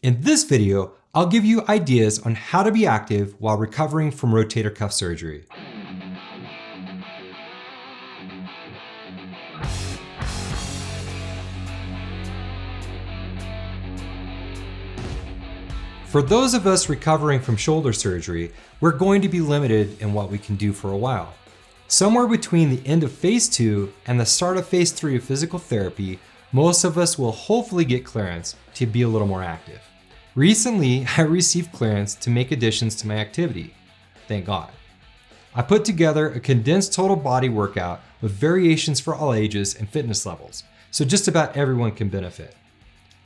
In this video, I'll give you ideas on how to be active while recovering from rotator cuff surgery. For those of us recovering from shoulder surgery, we're going to be limited in what we can do for a while. Somewhere between the end of phase 2 and the start of phase 3 of physical therapy, most of us will hopefully get clearance to be a little more active. Recently, I received clearance to make additions to my activity. Thank God. I put together a condensed total body workout with variations for all ages and fitness levels, so just about everyone can benefit.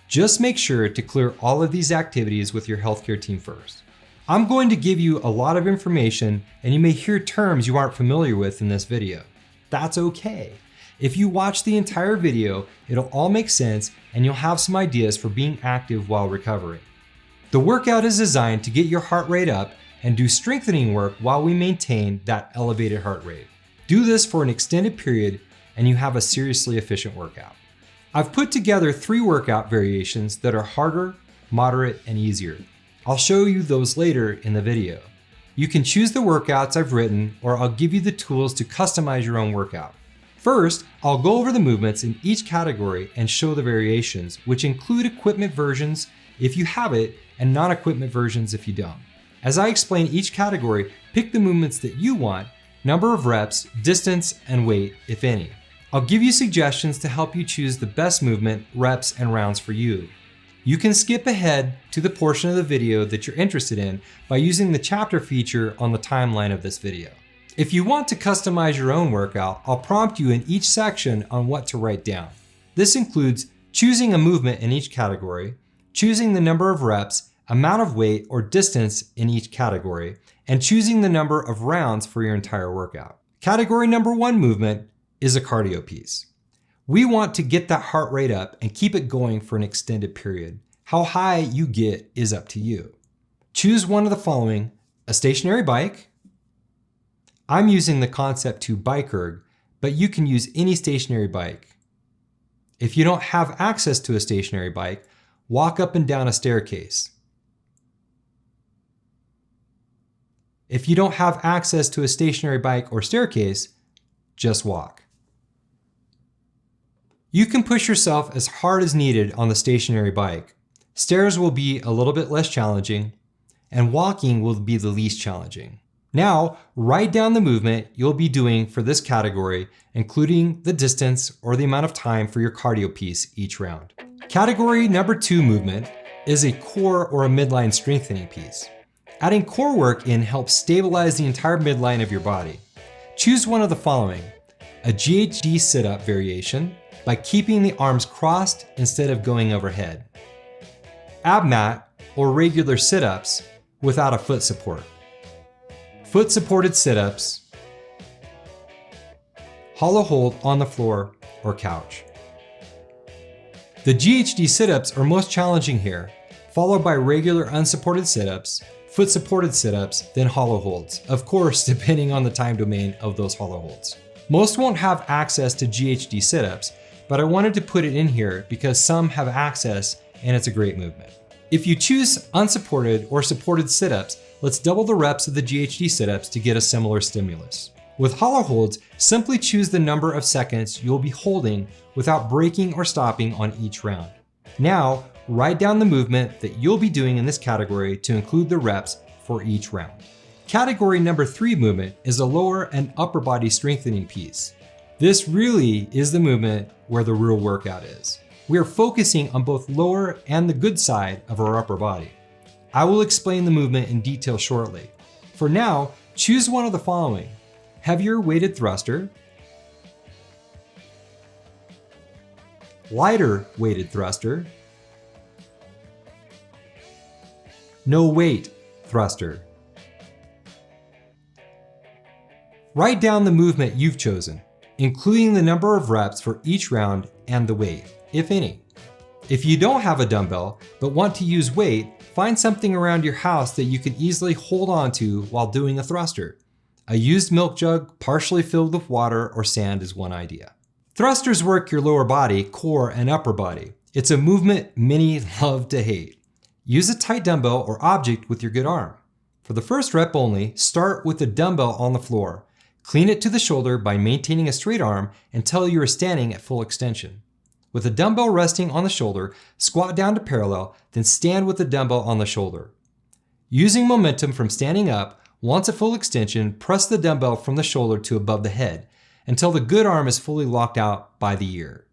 Just make sure to clear all of these activities with your healthcare team first. I'm going to give you a lot of information and you may hear terms you aren't familiar with in this video. That's okay. If you watch the entire video, it'll all make sense and you'll have some ideas for being active while recovering. The workout is designed to get your heart rate up and do strengthening work while we maintain that elevated heart rate. Do this for an extended period and you have a seriously efficient workout. I've put together 3 workout variations that are harder, moderate, and easier. I'll show you those later in the video. You can choose the workouts I've written, or I'll give you the tools to customize your own workout. First, I'll go over the movements in each category and show the variations, which include equipment versions if you have it, and non-equipment versions if you don't. As I explain each category, pick the movements that you want, number of reps, distance, and weight, if any. I'll give you suggestions to help you choose the best movement, reps, and rounds for you. You can skip ahead to the portion of the video that you're interested in by using the chapter feature on the timeline of this video. If you want to customize your own workout, I'll prompt you in each section on what to write down. This includes choosing a movement in each category, choosing the number of reps, amount of weight or distance in each category, and choosing the number of rounds for your entire workout. Category number 1 movement is a cardio piece. We want to get that heart rate up and keep it going for an extended period. How high you get is up to you. Choose one of the following: a stationary bike. I'm using the Concept 2 bike erg, but you can use any stationary bike. If you don't have access to a stationary bike, walk up and down a staircase. If you don't have access to a stationary bike or staircase, just walk. You can push yourself as hard as needed on the stationary bike. Stairs will be a little bit less challenging, and walking will be the least challenging. Now, write down the movement you'll be doing for this category, including the distance or the amount of time for your cardio piece each round. Category number 2 movement is a core or a midline strengthening piece. Adding core work in helps stabilize the entire midline of your body. Choose one of the following: a GHD sit-up variation by keeping the arms crossed instead of going overhead, ab mat or regular sit-ups without a foot support, foot supported sit-ups, hollow hold on the floor or couch. The GHD sit-ups are most challenging here, followed by regular unsupported sit-ups, foot supported sit-ups, then hollow holds, of course depending on the time domain of those hollow holds. Most won't have access to GHD sit-ups, but I wanted to put it in here because some have access and it's a great movement. If you choose unsupported or supported sit-ups, let's double the reps of the GHD sit-ups to get a similar stimulus. With hollow holds, simply choose the number of seconds you'll be holding without breaking or stopping on each round. Now, write down the movement that you'll be doing in this category to include the reps for each round. Category number 3 movement is a lower and upper body strengthening piece. This really is the movement where the real workout is. We are focusing on both lower and the good side of our upper body. I will explain the movement in detail shortly. For now, choose one of the following: heavier weighted thruster, lighter weighted thruster, no weight thruster. Write down the movement you've chosen, including the number of reps for each round and the weight, if any. If you don't have a dumbbell but want to use weight, find something around your house that you can easily hold on to while doing a thruster. A used milk jug partially filled with water or sand is one idea. Thrusters work your lower body, core, and upper body. It's a movement many love to hate. Use a tight dumbbell or object with your good arm. For the first rep only, start with the dumbbell on the floor. Clean it to the shoulder by maintaining a straight arm until you are standing at full extension. With the dumbbell resting on the shoulder, squat down to parallel, then stand with the dumbbell on the shoulder. Using momentum from standing up, once at full extension, press the dumbbell from the shoulder to above the head until the good arm is fully locked out by the ear.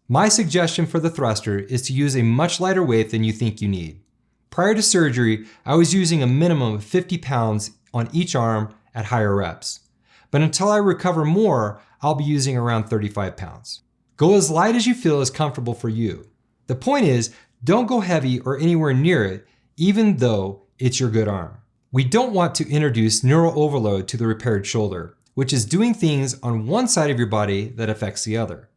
My suggestion for the thruster is to use a much lighter weight than you think you need. Prior to surgery, I was using a minimum of 50 pounds on each arm at higher reps. But until I recover more, I'll be using around 35 pounds. Go as light as you feel is comfortable for you. The point is, don't go heavy or anywhere near it, even though it's your good arm. We don't want to introduce neural overload to the repaired shoulder, which is doing things on one side of your body that affects the other.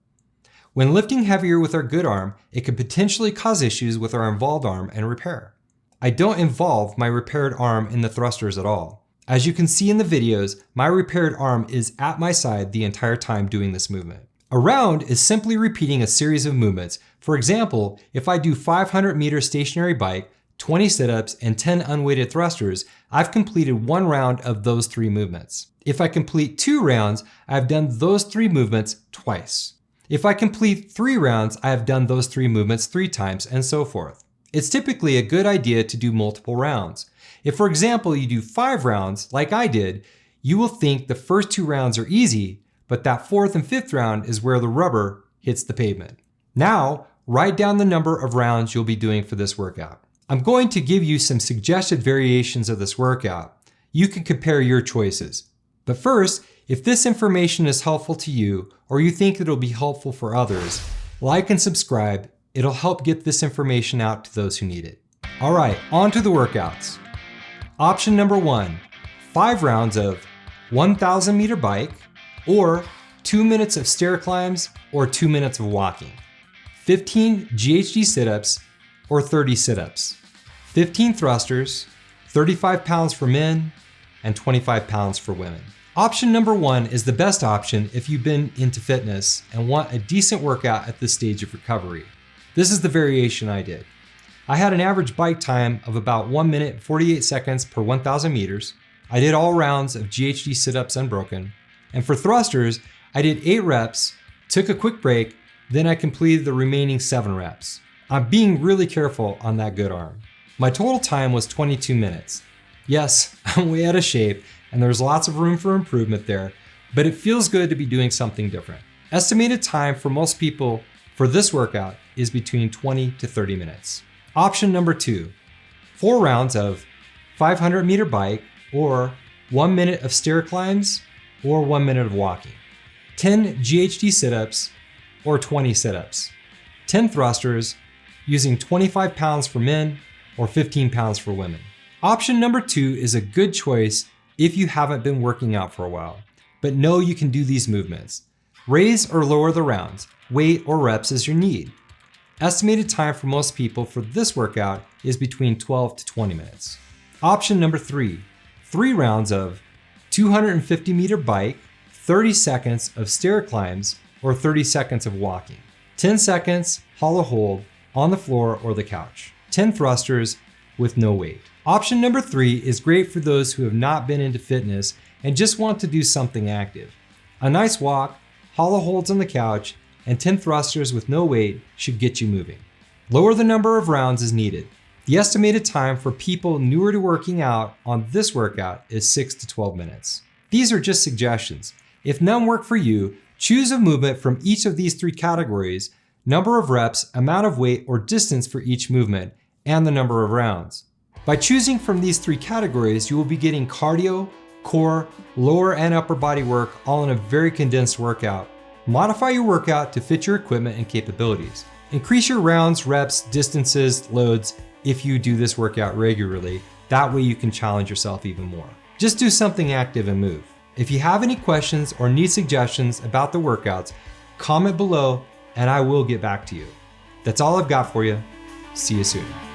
When lifting heavier with our good arm, it could potentially cause issues with our involved arm and repair. I don't involve my repaired arm in the thrusters at all. As you can see in the videos, my repaired arm is at my side the entire time doing this movement. A round is simply repeating a series of movements. For example, if I do 500-meter stationary bike, 20 sit-ups, and 10 unweighted thrusters, I've completed one round of those 3 movements. If I complete 2 rounds, I've done those 3 movements twice. If I complete 3 rounds, I have done those 3 movements 3 times, and so forth. It's typically a good idea to do multiple rounds. If, for example, you do 5 rounds, like I did, you will think the first 2 rounds are easy, but that 4th and 5th round is where the rubber hits the pavement. Now, write down the number of rounds you'll be doing for this workout. I'm going to give you some suggested variations of this workout. You can compare your choices. But first, if this information is helpful to you, or you think it'll be helpful for others, like and subscribe. It'll help get this information out to those who need it. All right, on to the workouts. Option number 1, 5 rounds of 1,000 meter bike, or 2 minutes of stair climbs, or 2 minutes of walking. 15 GHD sit-ups, or 30 sit-ups. 15 thrusters, 35 pounds for men, and 25 pounds for women. Option number 1 is the best option if you've been into fitness and want a decent workout at this stage of recovery. This is the variation I did. I had an average bike time of about 1 minute and 48 seconds per 1,000 meters. I did all rounds of GHD sit-ups unbroken. And for thrusters, I did 8 reps, took a quick break, then I completed the remaining 7 reps. I'm being really careful on that good arm. My total time was 22 minutes. Yes, I'm way out of shape, and there's lots of room for improvement there, but it feels good to be doing something different. Estimated time for most people for this workout is between 20 to 30 minutes. Option number 2, 4 rounds of 500 meter bike, or 1 minute of stair climbs, or 1 minute of walking. 10 GHD sit-ups, or 20 sit-ups. 10 thrusters, using 25 pounds for men, or 15 pounds for women. Option number 2 is a good choice if you haven't been working out for a while, but know you can do these movements. Raise or lower the rounds, weight or reps as you need. Estimated time for most people for this workout is between 12 to 20 minutes. Option number 3, 3 rounds of 250 meter bike, 30 seconds of stair climbs, or 30 seconds of walking. 10 seconds hollow hold on the floor or the couch. 10 thrusters with no weight. Option number 3 is great for those who have not been into fitness and just want to do something active. A nice walk, hollow holds on the couch, and 10 thrusters with no weight should get you moving. Lower the number of rounds as needed. The estimated time for people newer to working out on this workout is 6 to 12 minutes. These are just suggestions. If none work for you, choose a movement from each of these 3 categories: number of reps, amount of weight or distance for each movement, and the number of rounds. By choosing from these 3 categories, you will be getting cardio, core, lower and upper body work all in a very condensed workout. Modify your workout to fit your equipment and capabilities. Increase your rounds, reps, distances, loads if you do this workout regularly. That way you can challenge yourself even more. Just do something active and move. If you have any questions or need suggestions about the workouts, comment below and I will get back to you. That's all I've got for you. See you soon.